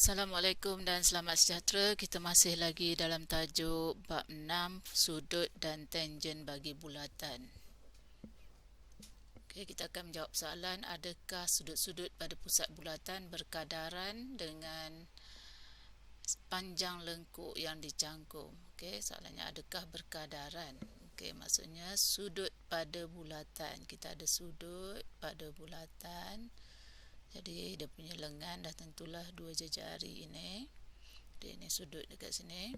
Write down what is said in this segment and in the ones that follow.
Assalamualaikum dan selamat sejahtera. Kita masih lagi dalam tajuk bab 6 sudut dan tangen bagi bulatan. Okey, kita akan menjawab soalan, adakah sudut-sudut pada pusat bulatan berkadaran dengan panjang lengkuk yang dicangkum? Okey, soalannya adakah berkadaran? Okey, maksudnya sudut pada bulatan. Kita ada sudut pada bulatan. Jadi dia punya lengan dah tentulah 2 jari ini. Dia ni sudut dekat sini.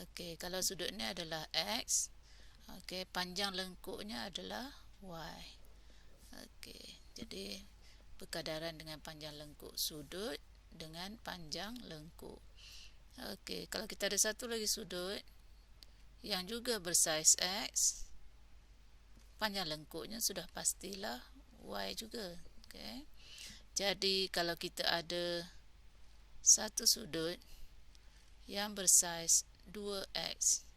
Okey, kalau sudut ni adalah X. Okey, panjang lengkuknya adalah Y. Okey, jadi berkadaran dengan panjang lengkuk sudut dengan panjang lengkuk. Okey, kalau kita ada satu lagi sudut yang juga bersaiz X, panjang lengkuknya sudah pastilah Y juga. Okey. Jadi kalau kita ada satu sudut yang bersaiz 2x,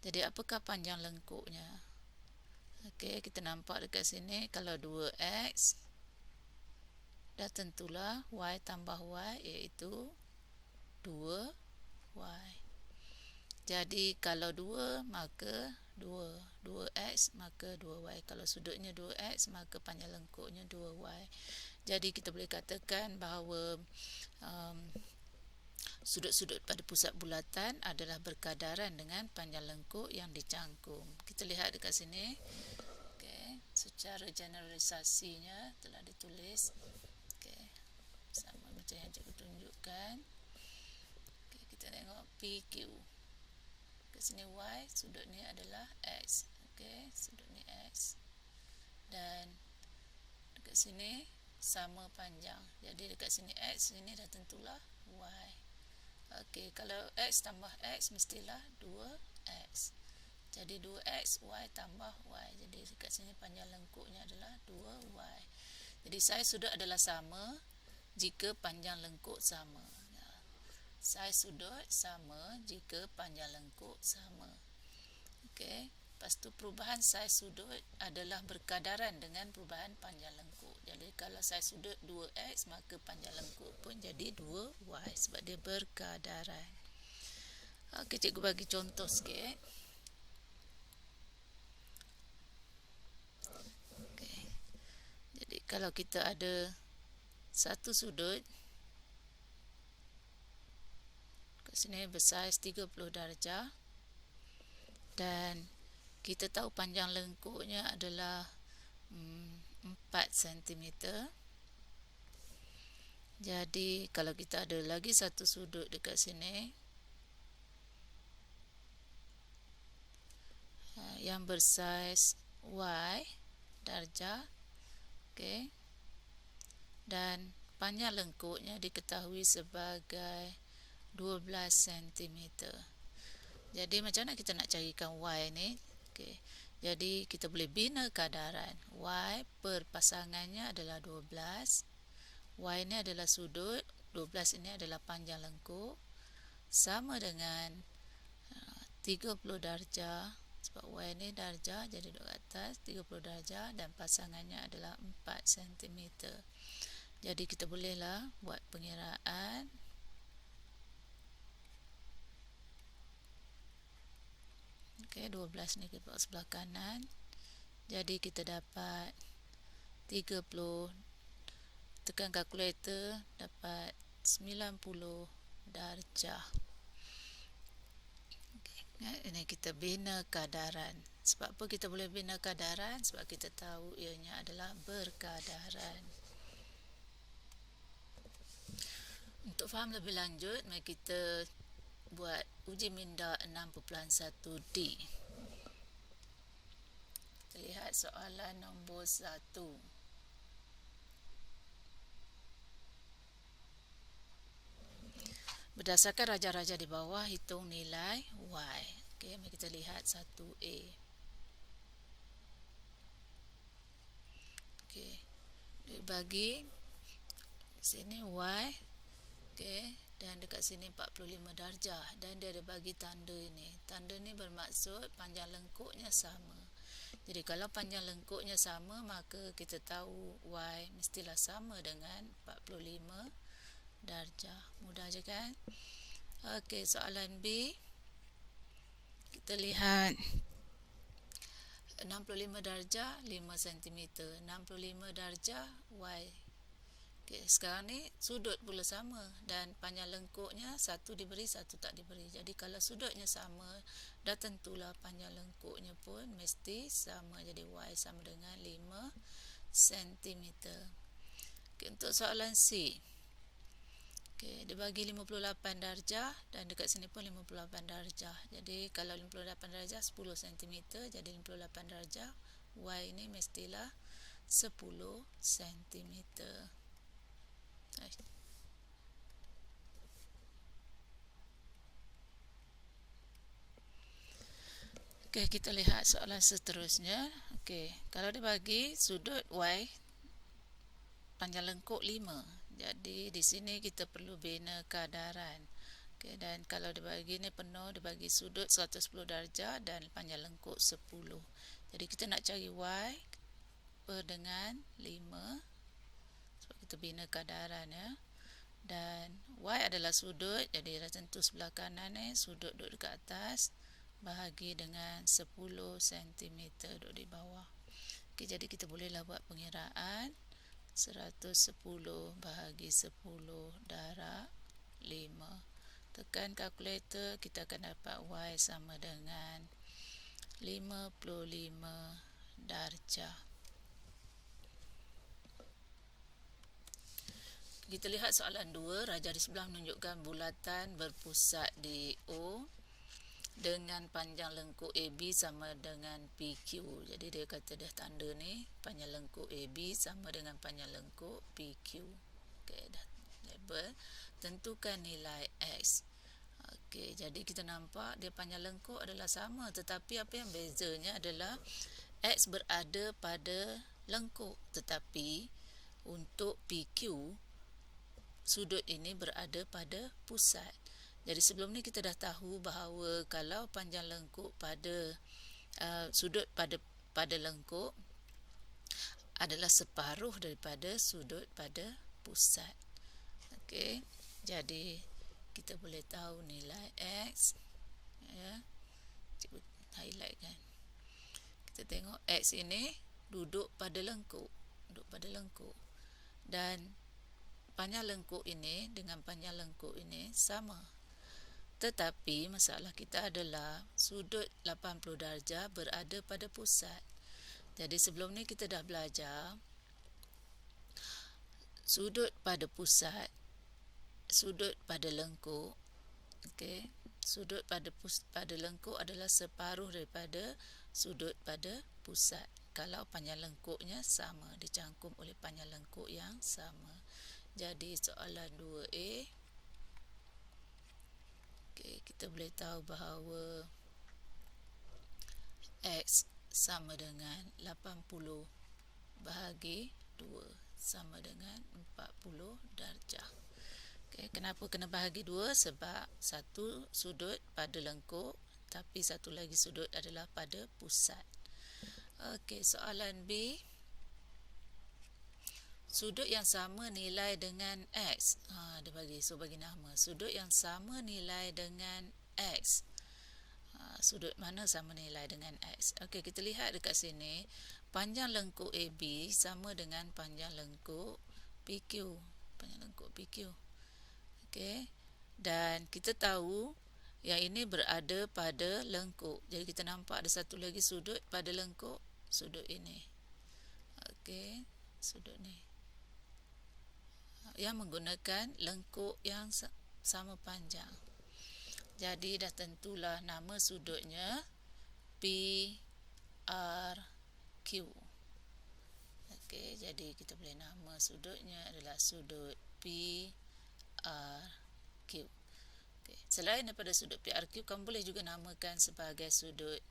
jadi apakah panjang lengkuknya? Okey, kita nampak dekat sini kalau 2x dah tentulah y tambah y iaitu 2y. Jadi kalau 2 maka 2x maka 2y. Kalau sudutnya 2x maka panjang lengkuknya 2y. Jadi kita boleh katakan bahawa sudut-sudut pada pusat bulatan adalah berkadaran dengan panjang lengkuk yang dicangkum. Kita lihat dekat sini. Okey, secara generalisasinya telah ditulis. Okey, sama macam yang cikgu tunjukkan. Okey, kita tengok PQ. Dekat sini Y, sudut ni adalah X. Okey, sudut ni X. Dan dekat sini sama panjang. Jadi dekat sini X, sini dah tentulah Y. Okey, kalau X tambah X mestilah 2X. Jadi 2X, Y tambah Y. Jadi dekat sini panjang lengkuknya adalah 2Y. Jadi saiz sudut adalah sama jika panjang lengkuk sama. Saiz sudut sama jika panjang lengkuk sama. Okey. Lepas tu perubahan saiz sudut adalah berkadaran dengan perubahan panjang lengkuk. Jadi kalau saiz sudut 2x maka panjang lengkuk pun jadi 2y sebab dia berkadaran. Okey, cikgu bagi contoh sikit. Okey. Jadi kalau kita ada satu sudut kat sini bersaiz 30 darjah dan kita tahu panjang lengkuknya adalah 4 cm. Jadi kalau kita ada lagi satu sudut dekat sini yang bersaiz Y darjah, okey, dan panjang lengkuknya diketahui sebagai 12 cm. Jadi macam mana kita nak carikan Y ni? Okey. Jadi kita boleh bina kadaran. Y per pasangannya adalah 12. Y ini adalah sudut, 12 ini adalah panjang lengkuk, sama dengan 30 darjah. Sebab Y ini darjah, jadi duduk atas 30 darjah dan pasangannya adalah 4 cm. Jadi kita bolehlah buat pengiraan. Okey, 12 ni kita buat sebelah kanan. Jadi kita dapat 30, tekan kalkulator, dapat 90 darjah. Okay. Ini kita bina kadaran. Sebab apa kita boleh bina kadaran? Sebab kita tahu ianya adalah berkadaran. Untuk faham lebih lanjut, mari kita buat uji minda 6.1D. Kita lihat soalan nombor 1. Berdasarkan raja-raja di bawah, hitung nilai Y. Okey, mari kita lihat 1A. Okey, dia bagi sini Y. Okey, dan dekat sini 45 darjah dan dia ada bagi tanda ini. Tanda ni bermaksud panjang lengkuknya sama. Jadi kalau panjang lengkuknya sama, maka kita tahu Y mestilah sama dengan 45 darjah. Mudah je kan? Okey, soalan B. Kita lihat 65 darjah 5 cm, 65 darjah Y. Okey, sekarang ni sudut pula sama dan panjang lengkuknya satu diberi, satu tak diberi. Jadi kalau sudutnya sama, dah tentulah panjang lengkuknya pun mesti sama. Jadi Y sama dengan 5 cm. Okey, untuk soalan C. Okey, dia bagi 58 darjah dan dekat sini pun 58 darjah. Jadi kalau 58 darjah 10 cm, jadi 58 darjah Y ini mestilah 10 cm. Okey, kita lihat soalan seterusnya. Okey, kalau dia bagi sudut Y panjang lengkuk 5. Jadi di sini kita perlu bina kadaran. Okey, dan kalau dia bagi ni penuh, dia bagi sudut 110 darjah dan panjang lengkuk 10. Jadi kita nak cari Y per dengan 5. Sebab kita bina kadaran ya. Dan Y adalah sudut, jadi dah tentu sebelah kanan ni sudut duduk dekat atas, bahagi dengan 10 cm duduk di bawah. Okey, jadi kita bolehlah buat pengiraan 110 bahagi 10 darab 5. Tekan kalkulator, kita akan dapat Y sama dengan 55 darjah. Kita lihat soalan 2. Rajah di sebelah menunjukkan bulatan berpusat di O dengan panjang lengkuk AB sama dengan PQ. Jadi dia kata dah tanda ni, panjang lengkuk AB sama dengan panjang lengkuk PQ. Okey, dah label. Tentukan nilai X. Okey, jadi kita nampak dia panjang lengkuk adalah sama, tetapi apa yang bezanya adalah X berada pada lengkuk, tetapi untuk PQ sudut ini berada pada pusat. Jadi sebelum ni kita dah tahu bahawa kalau panjang lengkuk pada sudut pada lengkuk adalah separuh daripada sudut pada pusat. Okey, jadi kita boleh tahu nilai X ya. Cikgu highlight kan. Kita tengok X ini duduk pada lengkuk, dan panjang lengkuk ini dengan panjang lengkuk ini sama. Tetapi masalah kita adalah sudut 80 darjah berada pada pusat. Jadi sebelum ni kita dah belajar sudut pada pusat, sudut pada lengkuk. Okey, sudut pada lengkuk adalah separuh daripada sudut pada pusat. Kalau panjang lengkuknya sama, dicangkum oleh panjang lengkuk yang sama. Jadi soalan 2A, okay, kita boleh tahu bahawa X sama dengan 80 bahagi 2 sama dengan 40 darjah. Okay, kenapa kena bahagi 2? Sebab satu sudut pada lengkuk, tapi satu lagi sudut adalah pada pusat. Okey, soalan B. Sudut yang sama nilai dengan X. Dia bagi nama. Sudut yang sama nilai dengan X. Sudut mana sama nilai dengan X? Okey, kita lihat dekat sini. Panjang lengkuk AB sama dengan panjang lengkuk PQ. Panjang lengkuk PQ. Okey. Dan kita tahu yang ini berada pada lengkuk. Jadi kita nampak ada satu lagi sudut pada lengkuk. Sudut ini. Okey. Sudut ni. Yang menggunakan lengkuk yang sama panjang. Jadi dah tentulah nama sudutnya PRQ. Okey, jadi kita boleh nama sudutnya adalah sudut PRQ. Okey, selain daripada sudut PRQ, kamu boleh juga namakan sebagai sudut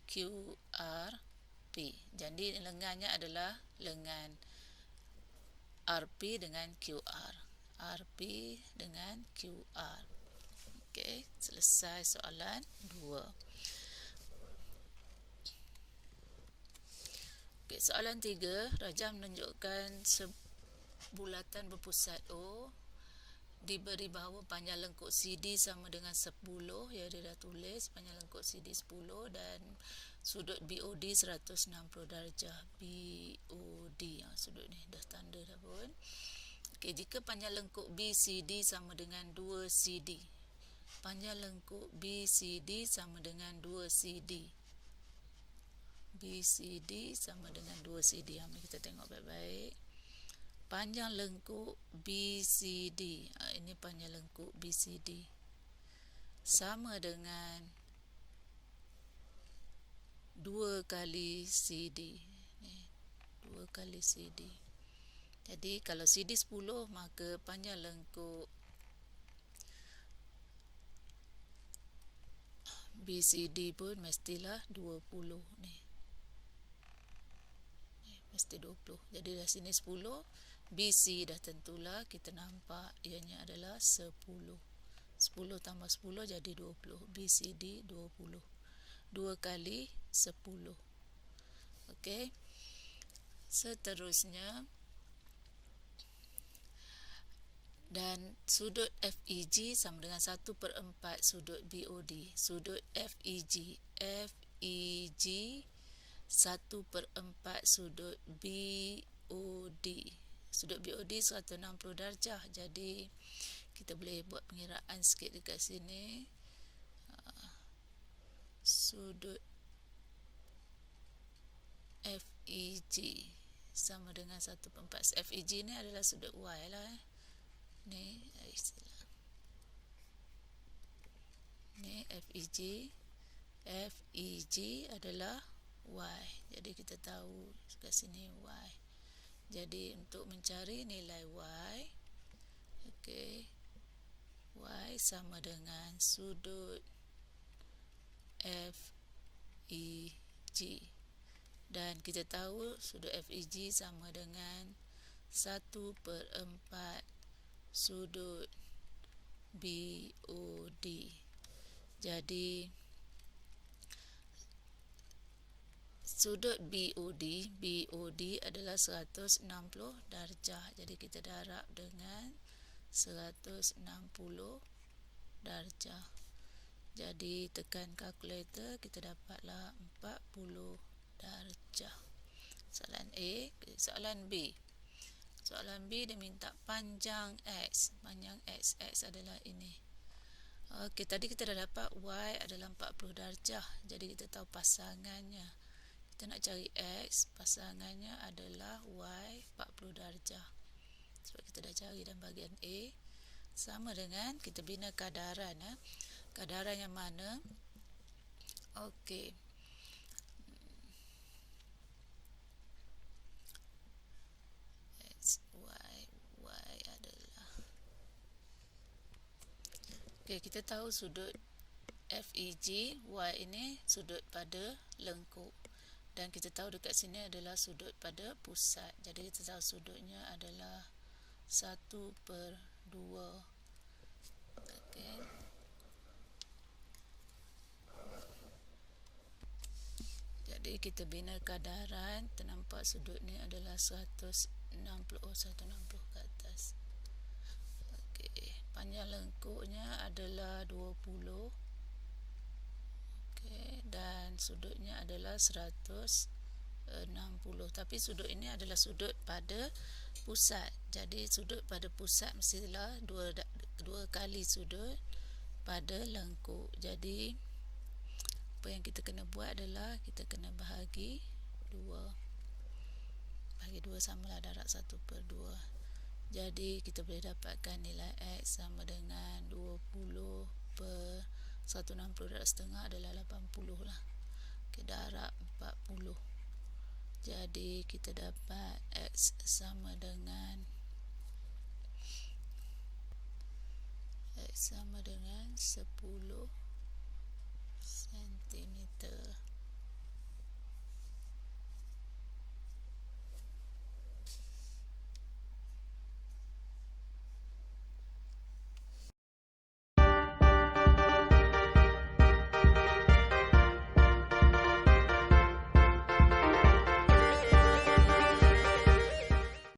QRP. Jadi lengannya adalah lengan RP dengan QR. RP dengan QR. Okey, selesai soalan 2. Okey, soalan 3, rajah menunjukkan bulatan berpusat O diberi bahawa panjang lengkuk CD sama dengan 10, ya dia dah tulis panjang lengkuk CD 10 dan sudut BOD 160 darjah. BOD, sudut ni dah tanda dah pun. Okey, jika panjang lengkuk BCD sama dengan 2 CD. Panjang lengkuk BCD sama dengan 2 CD. BCD sama dengan 2 CD. Mari kita tengok baik-baik. Panjang lengkuk BCD, ini panjang lengkuk BCD sama dengan 2 kali CD. 2 kali CD. Jadi kalau CD 10, maka panjang lengkuk BCD pun mestilah 20 ni. Mesti 20. Jadi dari sini 10, BC dah tentulah, kita nampak ianya adalah 10. 10 tambah 10 jadi 20. BCD 20. 2 kali 10. Okey. Seterusnya, dan sudut FEG sama dengan 1/4 sudut BOD. Sudut FEG 1/4 sudut BOD. Sudut BOD 160 darjah. Jadi kita boleh buat pengiraan sikit dekat sini. Sudut FEG sama dengan 1/4. FEG ni adalah sudut Y lah. Ni istilah. Ni FEG. FEG adalah Y. Jadi kita tahu kat sini Y. Jadi untuk mencari nilai Y, okey, Y sama dengan sudut FEG. Dan kita tahu sudut FEG sama dengan 1/4 sudut BOD. Jadi sudut BOD adalah 160 darjah. Jadi kita darab dengan 160 darjah. Jadi tekan kalkulator, kita dapatlah 40 darjah. Soalan A. Soalan B. Soalan B dia minta panjang X. Panjang X adalah ini. Okey, tadi kita dah dapat Y adalah 40 darjah. Jadi kita tahu pasangannya. Kita nak cari X, pasangannya adalah Y 40 darjah. Sebab kita dah cari dalam bahagian A. Sama dengan kita bina kadaran. Kadaran yang mana? Okey. X, Y adalah. Okey, kita tahu sudut FEG, Y ini sudut pada lengkuk. Dan kita tahu dekat sini adalah sudut pada pusat. Jadi kita tahu sudutnya adalah 1/2. Okey. Jadi kita bina kadaran, ternampak sudut ni adalah 160 ke atas. Okey, panjang lengkuknya adalah 20. Dan sudutnya adalah 160. Tapi sudut ini adalah sudut pada pusat. Jadi sudut pada pusat mestilah dua kali sudut pada lengkuk. Jadi apa yang kita kena buat adalah kita kena bahagi 2. Bahagi 2 samalah darab 1/2. Jadi kita boleh dapatkan nilai X sama dengan 20 per 160 darab setengah adalah 80 lah. Kita darab 40. Jadi kita dapat X sama dengan 10